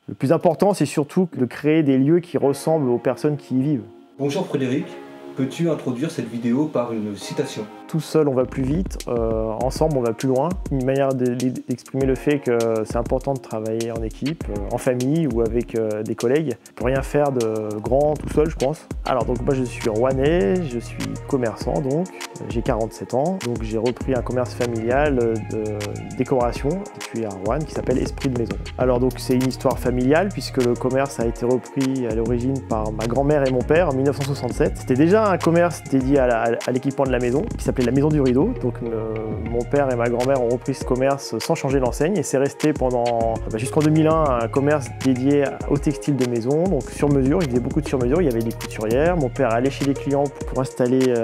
Le plus important, c'est surtout de créer des lieux qui ressemblent aux personnes qui y vivent. Bonjour Frédéric, peux-tu introduire cette vidéo par une citation ? Tout seul, on va plus vite, ensemble, on va plus loin. Une manière d'exprimer le fait que c'est important de travailler en équipe, en famille ou avec des collègues. On peut rien faire de grand tout seul, je pense. Alors donc moi je suis rouennais, je suis commerçant donc, j'ai 47 ans. Donc j'ai repris un commerce familial de décoration situé à Roanne qui s'appelle Esprit de Maison. Alors donc c'est une histoire familiale puisque le commerce a été repris à l'origine par ma grand-mère et mon père en 1967. C'était déjà un commerce dédié à l'équipement de la maison qui s'appelait la Maison du Rideau. Donc mon père et ma grand-mère ont repris ce commerce sans changer l'enseigne et c'est resté pendant jusqu'en 2001 un commerce dédié au textile de maison, donc sur mesure. Il faisait beaucoup de sur mesure, il y avait des couturières. Mon père allait chez les clients pour installer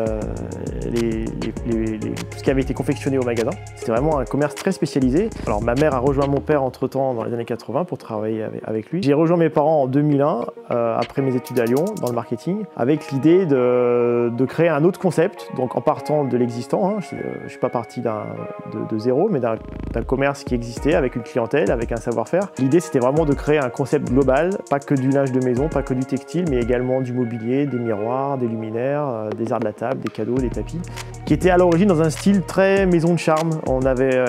tout ce qui avait été confectionné au magasin. C'était vraiment un commerce très spécialisé. Alors ma mère a rejoint mon père entre-temps dans les années 80 pour travailler avec lui. J'ai rejoint mes parents en 2001 après mes études à Lyon dans le marketing avec l'idée de créer un autre concept, donc en partant de l'existant. Hein. Je ne suis pas parti de zéro, mais d'un commerce qui existait avec une clientèle, avec un savoir-faire. L'idée, c'était vraiment de créer un concept global, pas que du linge de maison, pas que du textile, mais également du mobilier, des miroirs, des luminaires, des arts de la table, des cadeaux, des tapis, qui était à l'origine dans un style très maison de charme.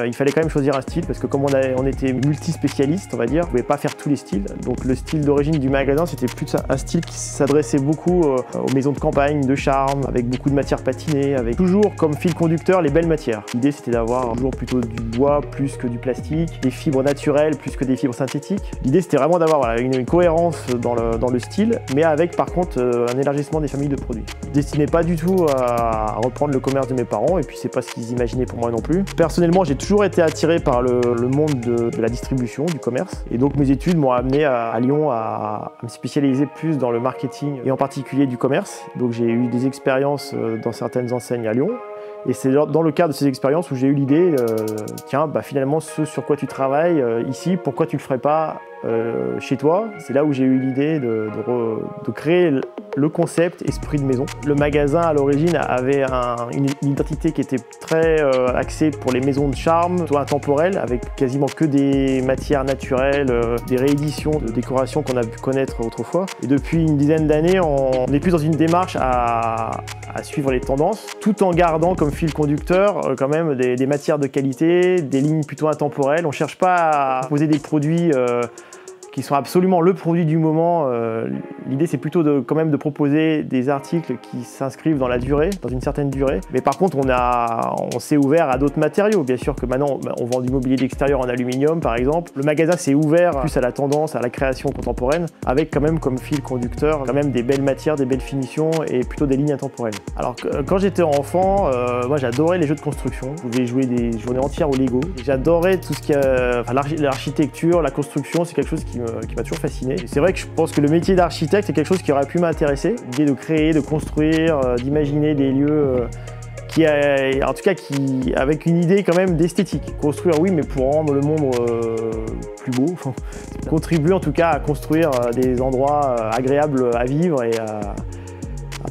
Il fallait quand même choisir un style, parce que comme on était multi-spécialiste, on va dire, on ne pouvait pas faire tous les styles. Donc le style d'origine du magasin, c'était plus un style qui s'adressait beaucoup aux maisons de campagne, de charme, avec beaucoup de matières patinées, avec toujours comme fil conducteur les belles matières. L'idée c'était d'avoir toujours plutôt du bois plus que du plastique, des fibres naturelles plus que des fibres synthétiques. L'idée c'était vraiment d'avoir une cohérence dans le style, mais avec par contre un élargissement des familles de produits. Je ne destinais pas du tout à reprendre le commerce de mes parents et puis c'est pas ce qu'ils imaginaient pour moi non plus. Personnellement j'ai toujours été attiré par le monde de la distribution, du commerce, et donc mes études m'ont amené à Lyon à me spécialiser plus dans le marketing et en particulier du commerce. Donc j'ai eu des expériences dans certaines enseignes à Lyon. Et c'est dans le cadre de ces expériences où j'ai eu l'idée, tiens, finalement, ce sur quoi tu travailles ici, pourquoi tu ne le ferais pas chez toi? C'est là où j'ai eu l'idée de créer le concept Esprit de Maison. Le magasin, à l'origine, avait une identité qui était très axée pour les maisons de charme, plutôt intemporelles, avec quasiment que des matières naturelles, des rééditions de décorations qu'on a pu connaître autrefois. Et depuis une dizaine d'années, on est plus dans une démarche à suivre les tendances, tout en gardant comme fil conducteur quand même des matières de qualité, des lignes plutôt intemporelles. On ne cherche pas à proposer des produits qui sont absolument le produit du moment. L'idée c'est plutôt quand même de proposer des articles qui s'inscrivent dans la durée, dans une certaine durée. Mais par contre on s'est ouvert à d'autres matériaux. Bien sûr que maintenant on vend du mobilier d'extérieur en aluminium par exemple. Le magasin s'est ouvert plus à la tendance, à la création contemporaine, avec quand même comme fil conducteur quand même des belles matières, des belles finitions et plutôt des lignes intemporelles. Alors quand j'étais enfant, moi j'adorais les jeux de construction. Je pouvais jouer des journées entières au Lego. J'adorais tout ce qui est l'architecture, la construction, c'est quelque chose qui m'a toujours fasciné. C'est vrai que je pense que le métier d'architecte est quelque chose qui aurait pu m'intéresser. L'idée de créer, de construire, d'imaginer des lieux en tout cas avec une idée quand même d'esthétique. Construire oui, mais pour rendre le monde plus beau. Contribuer en tout cas à construire des endroits agréables à vivre et à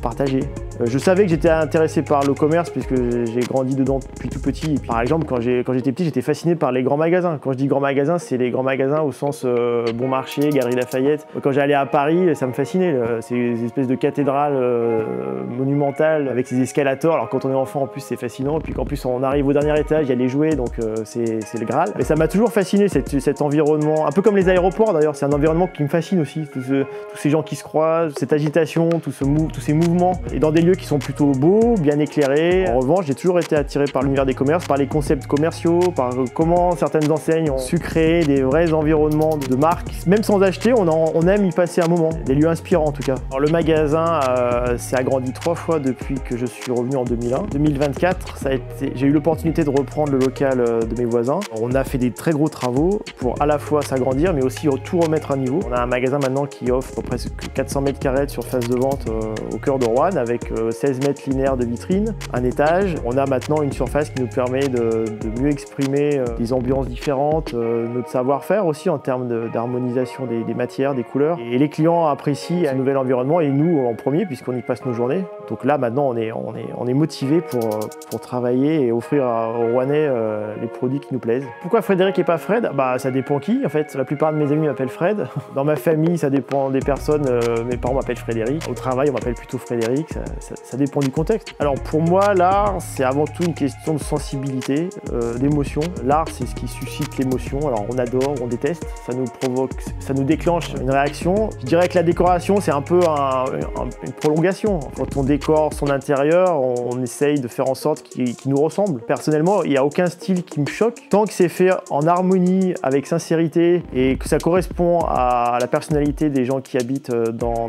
partager. Je savais que j'étais intéressé par le commerce puisque j'ai grandi dedans depuis tout petit. Par exemple, quand j'étais petit, j'étais fasciné par les grands magasins. Quand je dis grands magasins, c'est les grands magasins au sens Bon Marché, Galeries Lafayette. Quand j'allais à Paris, ça me fascinait. C'est une espèce de cathédrale monumentale avec ses escalators. Alors quand on est enfant, en plus, c'est fascinant. Et puis qu'en plus, on arrive au dernier étage, il y a les jouets, donc c'est le Graal. Mais ça m'a toujours fasciné, cet environnement. Un peu comme les aéroports d'ailleurs, c'est un environnement qui me fascine aussi. Tous ces gens qui se croisent, cette agitation, tous ces mouvements. Et dans des lieux qui sont plutôt beaux, bien éclairés. En revanche, j'ai toujours été attiré par l'univers des commerces, par les concepts commerciaux, par comment certaines enseignes ont su créer des vrais environnements de marque. Même sans acheter, on aime y passer un moment. Des lieux inspirants en tout cas. Alors, le magasin s'est agrandi 3 fois depuis que je suis revenu en 2001. 2024, j'ai eu l'opportunité de reprendre le local de mes voisins. On a fait des très gros travaux pour à la fois s'agrandir, mais aussi tout remettre à niveau. On a un magasin maintenant qui offre presque 400 mètres carrés de surface de vente au cœur de Roanne, avec 16 mètres linéaires de vitrine, un étage. On a maintenant une surface qui nous permet de mieux exprimer des ambiances différentes, notre savoir-faire aussi en termes d'harmonisation des matières, des couleurs. Et les clients apprécient un nouvel environnement et nous en premier puisqu'on y passe nos journées. Donc là maintenant on est motivé pour travailler et offrir aux Rouennais les produits qui nous plaisent. Pourquoi Frédéric et pas Fred? Ça dépend qui en fait. La plupart de mes amis m'appellent Fred. Dans ma famille ça dépend des personnes. Mes parents m'appellent Frédéric. Au travail on m'appelle plutôt Frédéric. Ça dépend du contexte. Alors pour moi l'art c'est avant tout une question de sensibilité, d'émotion. L'art c'est ce qui suscite l'émotion. Alors on adore, on déteste, ça nous provoque, ça nous déclenche une réaction. Je dirais que la décoration c'est un peu une prolongation. Quand on décore son intérieur, on essaye de faire en sorte qu'il nous ressemble. Personnellement, il n'y a aucun style qui me choque. Tant que c'est fait en harmonie, avec sincérité et que ça correspond à la personnalité des gens qui habitent dans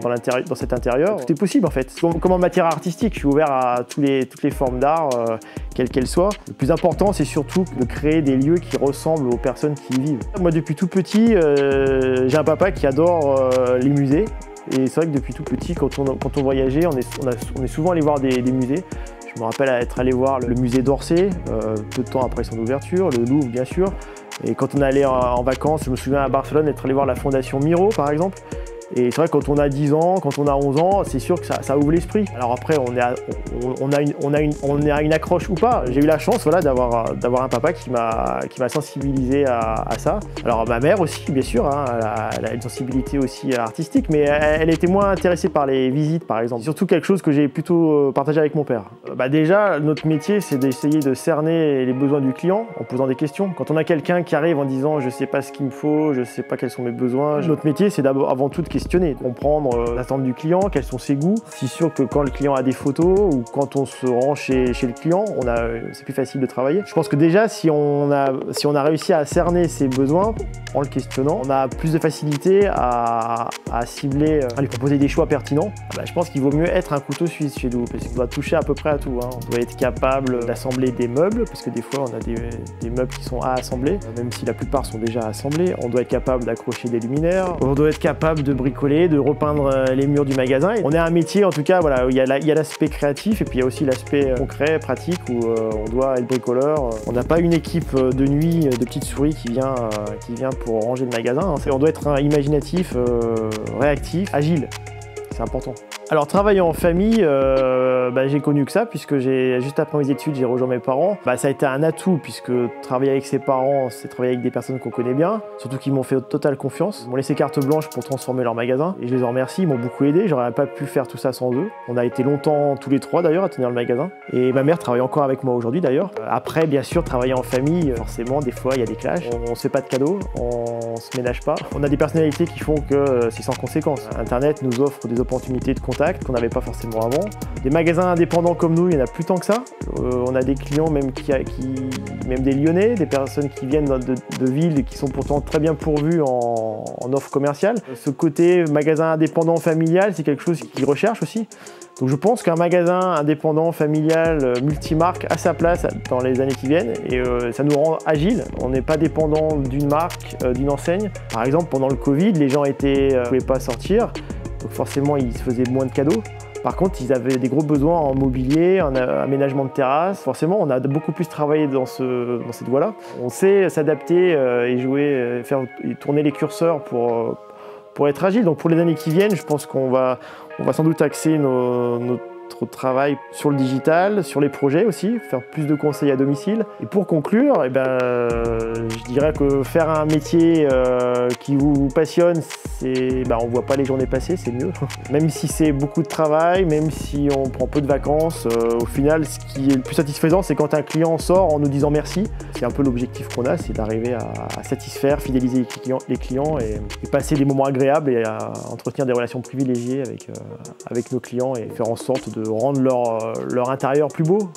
cet intérieur, tout est possible en fait. Comme en matière artistique, je suis ouvert à toutes les formes d'art, quelles qu'elles soient. Le plus important, c'est surtout de créer des lieux qui ressemblent aux personnes qui y vivent. Moi, depuis tout petit, j'ai un papa qui adore les musées. Et c'est vrai que depuis tout petit, quand on voyageait, on est souvent allé voir des musées. Je me rappelle être allé voir le musée d'Orsay, peu de temps après son ouverture, le Louvre bien sûr. Et quand on allait en vacances, je me souviens à Barcelone, être allé voir la Fondation Miro par exemple. Et c'est vrai que quand on a 10 ans, quand on a 11 ans, c'est sûr que ça ouvre l'esprit. Alors après, on a une accroche ou pas. J'ai eu la chance voilà, d'avoir un papa qui m'a sensibilisé à ça. Alors ma mère aussi, bien sûr, hein, elle a une sensibilité aussi artistique, mais elle était moins intéressée par les visites, par exemple. Surtout quelque chose que j'ai plutôt partagé avec mon père. Déjà, notre métier, c'est d'essayer de cerner les besoins du client en posant des questions. Quand on a quelqu'un qui arrive en disant « je ne sais pas ce qu'il me faut, je ne sais pas quels sont mes besoins », notre métier, c'est avant tout de questionner, comprendre l'attente du client, quels sont ses goûts. C'est sûr que quand le client a des photos ou quand on se rend chez le client, c'est plus facile de travailler. Je pense que déjà, si on a réussi à cerner ses besoins en le questionnant, on a plus de facilité à cibler, à lui proposer des choix pertinents. Je pense qu'il vaut mieux être un couteau suisse chez nous parce qu'on doit toucher à peu près à tout. On doit être capable d'assembler des meubles parce que des fois, on a des meubles qui sont à assembler, même si la plupart sont déjà assemblés. On doit être capable d'accrocher des luminaires. On doit être capable de bricoler, de repeindre les murs du magasin. On est un métier en tout cas voilà, où il y a l'aspect créatif et puis il y a aussi l'aspect concret, pratique où on doit être bricoleur. On n'a pas une équipe de nuit de petites souris qui vient pour ranger le magasin. On doit être imaginatif, réactif, agile. C'est important. Alors travailler en famille, j'ai connu que ça puisque juste après mes études j'ai rejoint mes parents. Ça a été un atout puisque travailler avec ses parents c'est travailler avec des personnes qu'on connaît bien, surtout qu'ils m'ont fait totale confiance. Ils m'ont laissé carte blanche pour transformer leur magasin et je les en remercie, ils m'ont beaucoup aidé, j'aurais pas pu faire tout ça sans eux. On a été longtemps tous les trois d'ailleurs à tenir le magasin et ma mère travaille encore avec moi aujourd'hui d'ailleurs. Après bien sûr travailler en famille, forcément des fois il y a des clashs, on se fait pas de cadeaux, on se ménage pas. On a des personnalités qui font que c'est sans conséquence. Internet nous offre des opportunités de contact qu'on n'avait pas forcément avant. Des magasins indépendants comme nous, il n'y en a plus tant que ça. On a des clients même même des Lyonnais, des personnes qui viennent de villes et qui sont pourtant très bien pourvues en offre commerciale. Ce côté magasin indépendant familial, c'est quelque chose qu'ils recherchent aussi. Donc je pense qu'un magasin indépendant, familial, multimarque a sa place dans les années qui viennent et ça nous rend agile. On n'est pas dépendant d'une marque, d'une enseigne. Par exemple, pendant le Covid, les gens ne pouvaient pas sortir, donc forcément ils se faisaient moins de cadeaux. Par contre, ils avaient des gros besoins en mobilier, en aménagement de terrasse. Forcément, on a beaucoup plus travaillé dans cette voie-là. On sait s'adapter et jouer, et tourner les curseurs pour être agile. Donc pour les années qui viennent, je pense qu'on va sans doute axer notre travail sur le digital, sur les projets aussi, faire plus de conseils à domicile. Et pour conclure, je dirais que faire un métier qui vous passionne, on ne voit pas les journées passer, c'est mieux. Même si c'est beaucoup de travail, même si on prend peu de vacances, au final, ce qui est le plus satisfaisant, c'est quand un client sort en nous disant merci. C'est un peu l'objectif qu'on a, c'est d'arriver à satisfaire, fidéliser les clients et passer des moments agréables et à entretenir des relations privilégiées avec nos clients et faire en sorte de rendre leur intérieur plus beau.